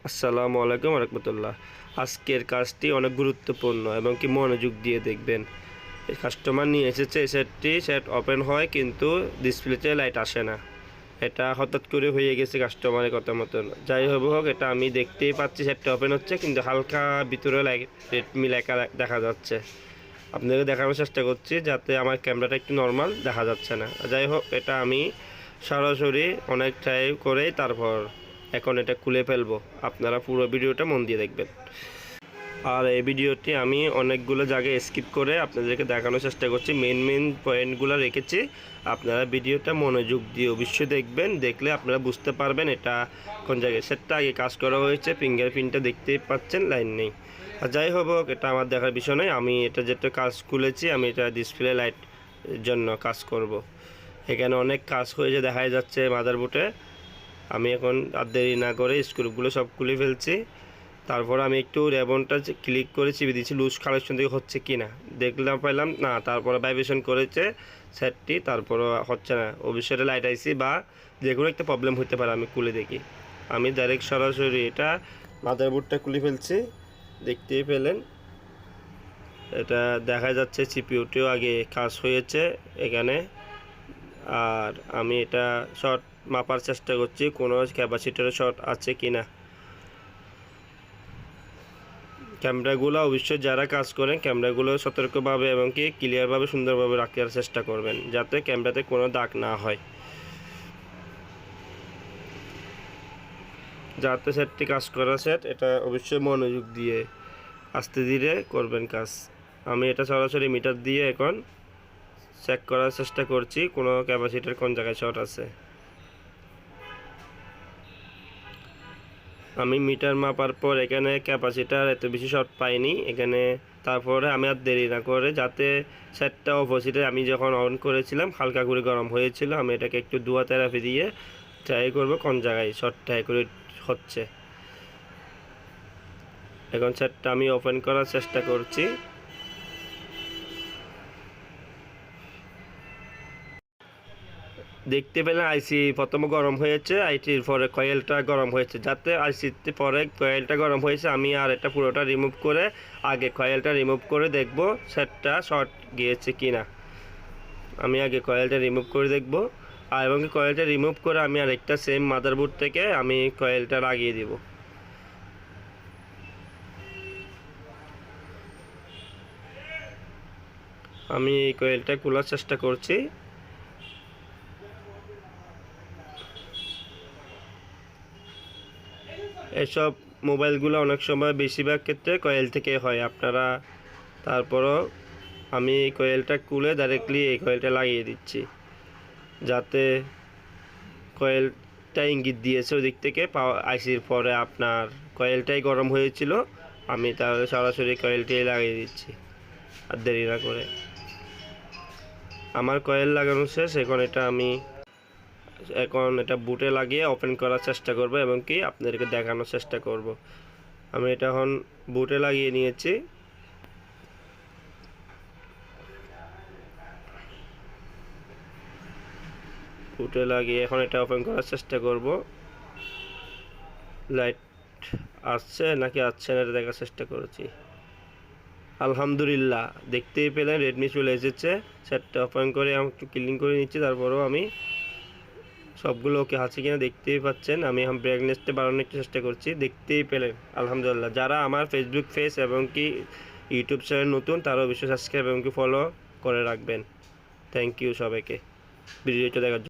আসসালামু আলাইকুম রহমতুল্লাহ। আজকের কাজটি অনেক গুরুত্বপূর্ণ এবং কি মনোযোগ দিয়ে দেখবেন। এই কাস্টমার নিয়ে এসেছে এই সেট ওপেন হয় কিন্তু ডিসপ্লেতে লাইট আসে না। এটা হঠাৎ করে হয়ে গেছে কাস্টমারের কথা মতন। যাই হোক এটা আমি দেখতেই পাচ্ছি সেটটা ওপেন হচ্ছে কিন্তু হালকা ভিতরে রেডমি লেখা দেখা যাচ্ছে। আপনাকে দেখানোর চেষ্টা করছি যাতে আমার ক্যামেরাটা একটু নর্মাল দেখা যাচ্ছে না। যাই হোক এটা আমি সরাসরি অনেক ট্রাই করে তারপর এখন এটা খুলে ফেলবো। আপনারা পুরো ভিডিওটা মন দিয়ে দেখবেন। আর এই ভিডিওটি আমি অনেকগুলো জায়গায় স্কিপ করে আপনাদেরকে দেখানোর চেষ্টা করছি, মেন পয়েন্টগুলো রেখেছি। আপনারা ভিডিওটা মনোযোগ দিয়ে অবশ্যই দেখবেন, দেখলে আপনারা বুঝতে পারবেন এটা কোন জায়গায়। সেটটা আগে কাজ করা হয়েছে, ফিঙ্গারপ্রিন্টটা দেখতেই পাচ্ছেন, লাইন নেই। আর যাই হোক এটা আমার দেখার বিষয় নয়। আমি এটা যেটা কাজ খুলেছি আমি এটা ডিসপ্লে লাইট জন্য কাজ করব। এখানে অনেক কাজ হয়েছে দেখা যাচ্ছে মাদারবোর্ডে। আমি এখন আর দেরি না করে স্ক্রুপগুলো সব খুলে ফেলছি। তারপর আমি একটু রেবনটা ক্লিক করে চিপে দিয়েছি লুজ কালেকশন থেকে হচ্ছে কি না, দেখলাম পাইলাম না। তারপরে ভাইব্রেশন করেছে সেটটি, তারপরও হচ্ছে না। অবশ্যই লাইট আইসি বা যে কোনো একটা প্রবলেম হতে পারে। আমি খুলে দেখি, আমি ডাইরেক্ট সরাসরি এটা মাদারবোর্ডটা খুলে ফেলছি, দেখতেই পেলেন। এটা দেখা যাচ্ছে সিপিইউটিও আগে কাজ হয়েছে এখানে। আর আমি এটা শর্ট মাপার চেষ্টা করছি কোনো ক্যাপাসিটরের শর্ট আছে কি না। ক্যামেরাগুলো অবশ্যই যারা কাজ করেন ক্যামেরাগুলো সতর্কভাবে এবং কি ক্লিয়ারভাবে সুন্দরভাবে রাখার চেষ্টা করবেন যাতে ক্যামেরাতে কোনো দাগ না হয়, যাতে সেটটি কাজ করা সেট। এটা অবশ্যই মনোযোগ দিয়ে আস্তে ধীরে করবেন কাজ। আমি এটা সরাসরি মিটার দিয়ে এখন চেক করার চেষ্টা করছি কোনো ক্যাপাসিটার কোন জায়গায় শর্ট আছে। আমি মিটার মাপার পর এখানে ক্যাপাসিটার এত বেশি শর্ট পাইনি এখানে। তারপরে আমি আর দেরি না করে, যাতে সেটটা অপোজিটে আমি যখন অন করেছিলাম হালকা করে গরম হয়েছিল, আমি এটাকে একটু ধোয়া থেরাপি দিয়ে ট্রাই করবো কোন জায়গায় শর্টটা অ্যাকুরেট হচ্ছে। এখন সেটটা আমি ওপেন করার চেষ্টা করছি। দেখতে পেলেন আইসি প্রথমে গরম হয়েছে, আইটির পরে কয়েলটা গরম হয়েছে। যাতে আইসিতে পরে কয়েলটা গরম হয়েছে, আমি আর এটা পুরোটা রিমুভ করে আগে কয়েলটা রিমুভ করে দেখব সেটটা শর্ট গিয়েছে কি না। আমি আগে কয়েলটা রিমুভ করে দেখব, আর এবং কয়েলটা রিমুভ করে আমি আরেকটা সেম মাদারবোর্ড থেকে আমি কয়েলটা লাগিয়ে দিব। আমি এই কয়েলটা খোলার চেষ্টা করছি। এসব মোবাইলগুলো অনেক সময় বেশিরভাগ ক্ষেত্রে কয়েল থেকে হয় আপনারা। তারপরও আমি এই কয়েলটা খুলে ডাইরেক্টলি এই কয়েলটা লাগিয়ে দিচ্ছি, যাতে কয়েলটা ইঙ্গিত দিয়েছে ওই দিক থেকে আইসির পরে আপনার কয়েলটাই গরম হয়েছিল। আমি তাহলে সরাসরি কয়েলটাই লাগিয়ে দিচ্ছি আর দেরি না করে। আমার কয়েল লাগানো শেষ। এখন এটা বুটে লাগিয়ে ওপেন করার চেষ্টা করব এবং কি আপনাদেরকে দেখানোর চেষ্টা করব। আমি এটা এখন বুটে লাগিয়ে নিয়েছি। বুটে লাগিয়ে এখন এটা ওপেন করার চেষ্টা করব। লাইট আসছে নাকি আসছে না এটা দেখার চেষ্টা করেছি। আলহামদুলিল্লাহ, দেখতেই পেলেন রেডমি চলে এসেছে। সেটটা ওপেন করে আমি একটু ক্লিন করে নিচ্ছি। তারপরেও আমি সবগুলো ওকে আছে কিনা দেখতেই পাচ্ছেন। আমি এখন ব্রাইটনেসটা বাড়ানোর একটু চেষ্টা করছি, দেখতেই পেলেন। আলহামদুলিল্লাহ, যারা আমার ফেসবুক পেজ এবং কি ইউটিউব চ্যানেল নতুন তারা অবশ্যই সাবস্ক্রাইব এবং কি ফলো করে রাখবেন। থ্যাংক ইউ সবাইকে ভিডিওটা দেখার জন্য।